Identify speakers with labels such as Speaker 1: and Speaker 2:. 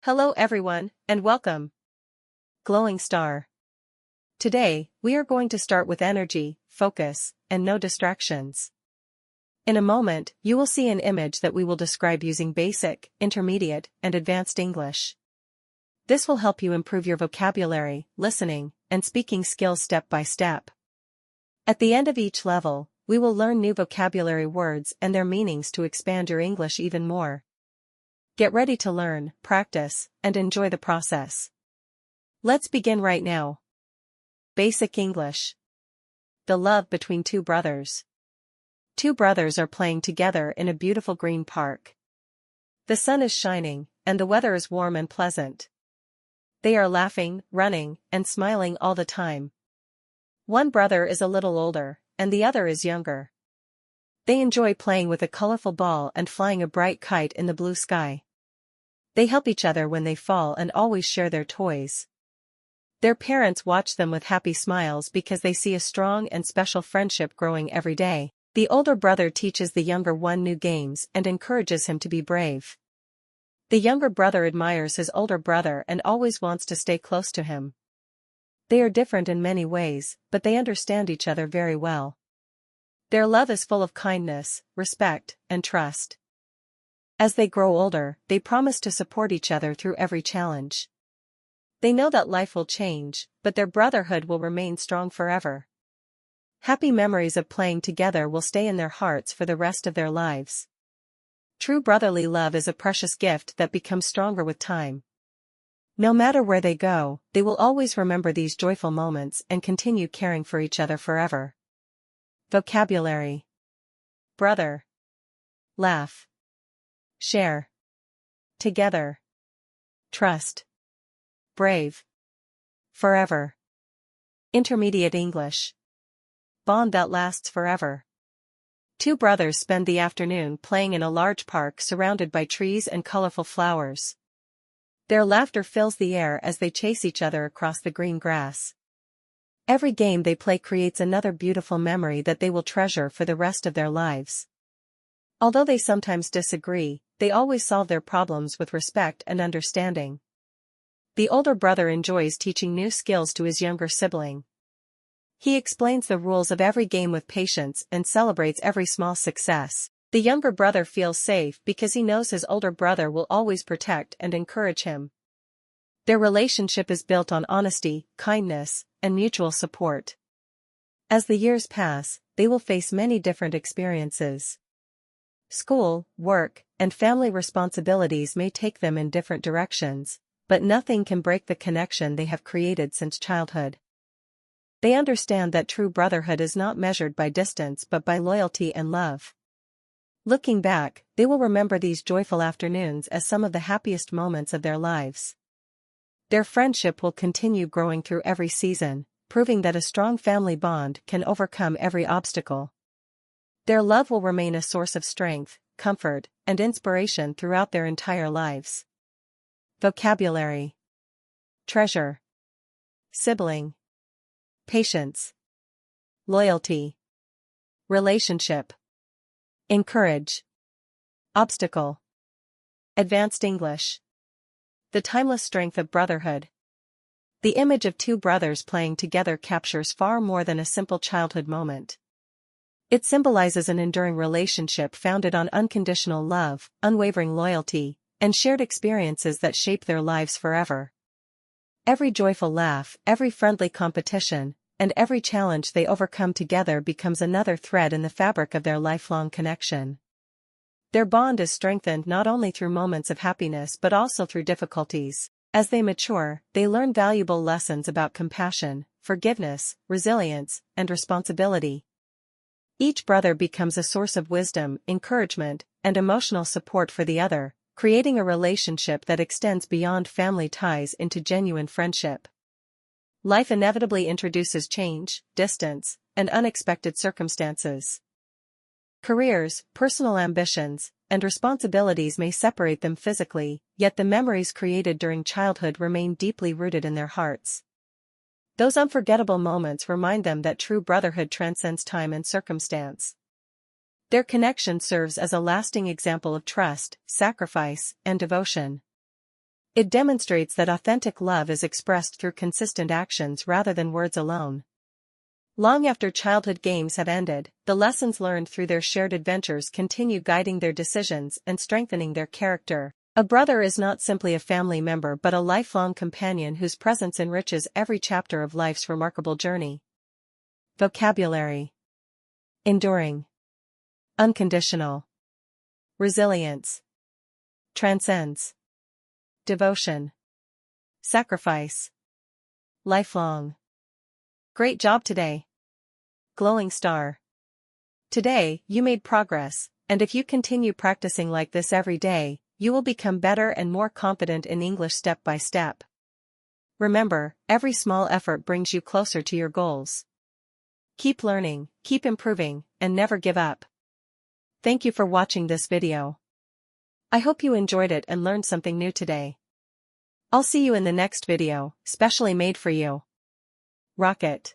Speaker 1: Hello everyone, and welcome. Glowing Star. Today, we are going to start with energy, focus, and no distractions. In a moment, you will see an image that we will describe using basic, intermediate, and advanced English. This will help you improve your vocabulary, listening, and speaking skills step by step. At the end of each level, we will learn new vocabulary words and their meanings to expand your English even more. Get ready to learn, practice, and enjoy the process. Let's begin right now. Basic English. The love between two brothers. Two brothers are playing together in a beautiful green park. The sun is shining, and the weather is warm and pleasant. They are laughing, running, and smiling all the time. One brother is a little older, and the other is younger. They enjoy playing with a colorful ball and flying a bright kite in the blue sky. They help each other when they fall and always share their toys. Their parents watch them with happy smiles because they see a strong and special friendship growing every day. The older brother teaches the younger one new games and encourages him to be brave. The younger brother admires his older brother and always wants to stay close to him. They are different in many ways, but they understand each other very well. Their love is full of kindness, respect, and trust. As they grow older, they promise to support each other through every challenge. They know that life will change, but their brotherhood will remain strong forever. Happy memories of playing together will stay in their hearts for the rest of their lives. True brotherly love is a precious gift that becomes stronger with time. No matter where they go, they will always remember these joyful moments and continue caring for each other forever. Vocabulary. Brother. Laugh. Share. Together. Trust. Brave. Forever. Intermediate English. Bond that lasts forever. Two brothers spend the afternoon playing in a large park surrounded by trees and colorful flowers. Their laughter fills the air as they chase each other across the green grass. Every game they play creates another beautiful memory that they will treasure for the rest of their lives. Although they sometimes disagree, they always solve their problems with respect and understanding. The older brother enjoys teaching new skills to his younger sibling. He explains the rules of every game with patience and celebrates every small success. The younger brother feels safe because he knows his older brother will always protect and encourage him. Their relationship is built on honesty, kindness, and mutual support. As the years pass, they will face many different experiences. School, work, and family responsibilities may take them in different directions, but nothing can break the connection they have created since childhood. They understand that true brotherhood is not measured by distance but by loyalty and love. Looking back, they will remember these joyful afternoons as some of the happiest moments of their lives. Their friendship will continue growing through every season, proving that a strong family bond can overcome every obstacle. Their love will remain a source of strength, comfort, and inspiration throughout their entire lives. Vocabulary. Treasure. Sibling. Patience. Loyalty. Relationship. Encourage. Obstacle. Advanced English. The timeless strength of brotherhood. The image of two brothers playing together captures far more than a simple childhood moment. It symbolizes an enduring relationship founded on unconditional love, unwavering loyalty, and shared experiences that shape their lives forever. Every joyful laugh, every friendly competition, and every challenge they overcome together becomes another thread in the fabric of their lifelong connection. Their bond is strengthened not only through moments of happiness but also through difficulties. As they mature, they learn valuable lessons about compassion, forgiveness, resilience, and responsibility. Each brother becomes a source of wisdom, encouragement, and emotional support for the other, creating a relationship that extends beyond family ties into genuine friendship. Life inevitably introduces change, distance, and unexpected circumstances. Careers, personal ambitions, and responsibilities may separate them physically, yet the memories created during childhood remain deeply rooted in their hearts. Those unforgettable moments remind them that true brotherhood transcends time and circumstance. Their connection serves as a lasting example of trust, sacrifice, and devotion. It demonstrates that authentic love is expressed through consistent actions rather than words alone. Long after childhood games have ended, the lessons learned through their shared adventures continue guiding their decisions and strengthening their character. A brother is not simply a family member but a lifelong companion whose presence enriches every chapter of life's remarkable journey. Vocabulary: enduring, unconditional, resilience, transcends, devotion, sacrifice, lifelong. Great job today, glowing star. Today, you made progress, and if you continue practicing like this every day, you will become better and more confident in English step by step. Remember, every small effort brings you closer to your goals. Keep learning, keep improving, and never give up. Thank you for watching this video. I hope you enjoyed it and learned something new today. I'll see you in the next video, specially made for you. Rocket.